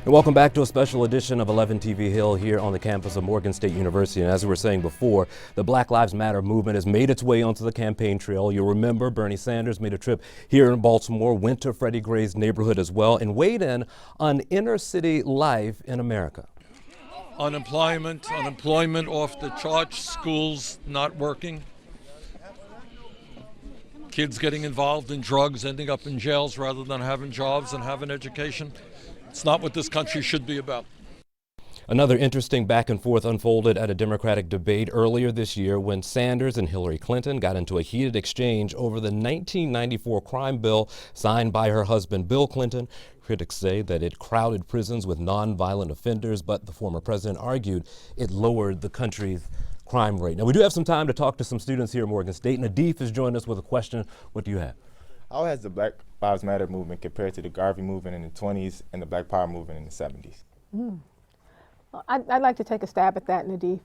And welcome back to a special edition of 11 TV Hill here on the campus of Morgan State University. And as we were saying before, the Black Lives Matter movement has made its way onto the campaign trail. You'll remember Bernie Sanders made a trip here in Baltimore, went to Freddie Gray's neighborhood as well, and weighed in on inner city life in America. Unemployment off the charts, schools not working, kids getting involved in drugs, ending up in jails rather than having jobs and having education. It's not what this country should be about. Another interesting back and forth unfolded at a Democratic debate earlier this year when Sanders and Hillary Clinton got into a heated exchange over the 1994 crime bill signed by her husband, Bill Clinton. Critics say that it crowded prisons with nonviolent offenders, but the former president argued it lowered the country's crime rate. Now, we do have some time to talk to some students here at Morgan State. Nadif has joined us with a question. What do you have? How has the Black Lives Matter movement compared to the Garvey movement in the 20s and the Black Power movement in the 70s? Well, I'd like to take a stab at that, Nadif,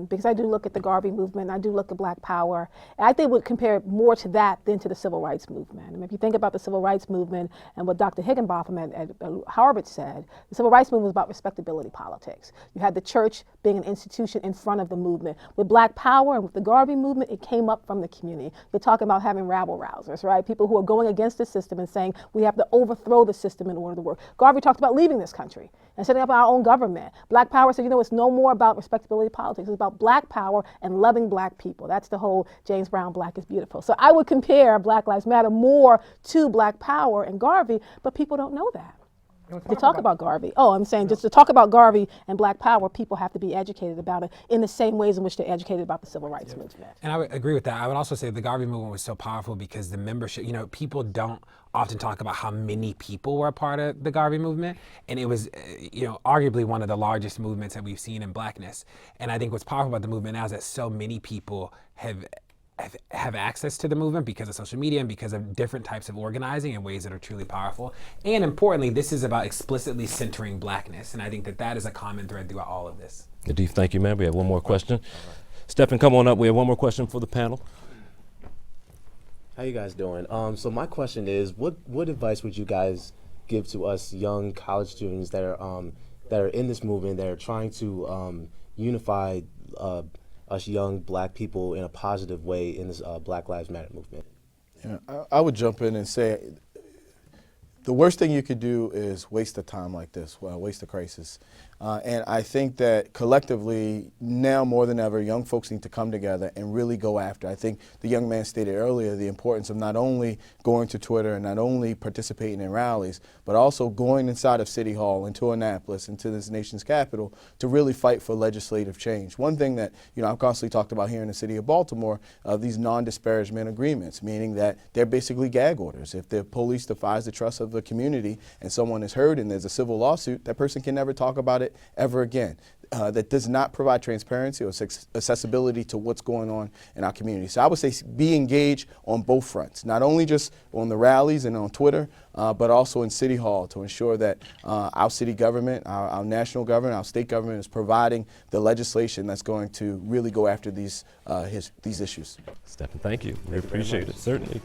because I do look at the Garvey movement, I do look at Black Power, and I think would compare more to that than to the Civil Rights movement. I mean, if you think about the Civil Rights movement and what Dr. Higginbotham at Harvard said, the Civil Rights movement was about respectability politics. You had the church being an institution in front of the movement. With Black Power and with the Garvey movement, it came up from the community. You're talking about having rabble-rousers, right? People who are going against the system and saying we have to overthrow the system in order to work. Garvey talked about leaving this country and setting up our own government. Black Power said, you know, it's no more about respectability politics. It's about Black power and loving Black people. That's the whole James Brown, Black is beautiful. So I would compare Black Lives Matter more to Black Power and Garvey, but people don't know that. To talk about Garvey. Oh, I'm saying just to talk about Garvey and Black Power, people have to be educated about it in the same ways in which they're educated about the Civil Rights movement. And I would agree with that. I would also say the Garvey movement was so powerful because the membership, you know, people don't often talk about how many people were a part of the Garvey movement. And it was, you know, arguably one of the largest movements that we've seen in Blackness. And I think what's powerful about the movement now is that so many people have access to the movement because of social media and because of different types of organizing in ways that are truly powerful. And importantly, this is about explicitly centering Blackness. And I think that that is a common thread throughout all of this. Nadif, thank you, man. We have one more question. Stephen, come on up. We have one more question for the panel. How you guys doing? So my question is, what advice would you guys give to us young college students that are in this movement, that are trying to unify us young Black people in a positive way in this Black Lives Matter movement? Yeah, I would jump in and say the worst thing you could do is waste a time like this, waste a crisis. And I think that collectively, now more than ever, young folks need to come together and really go after. I think the young man stated earlier the importance of not only going to Twitter and not only participating in rallies, but also going inside of City Hall, into Annapolis, into this nation's capital to really fight for legislative change. One thing that, you know, I've constantly talked about here in the city of Baltimore, these non-disparagement agreements, meaning that they're basically gag orders. If the police defies the trust of the community and someone is hurt and there's a civil lawsuit, that person can never talk about it ever again. That does not provide transparency or accessibility to what's going on in our community. So I would say be engaged on both fronts, not only just on the rallies and on Twitter, but also in City Hall to ensure that our city government, our national government, our state government is providing the legislation that's going to really go after these issues. Stephen, thank you. We appreciate it. Certainly.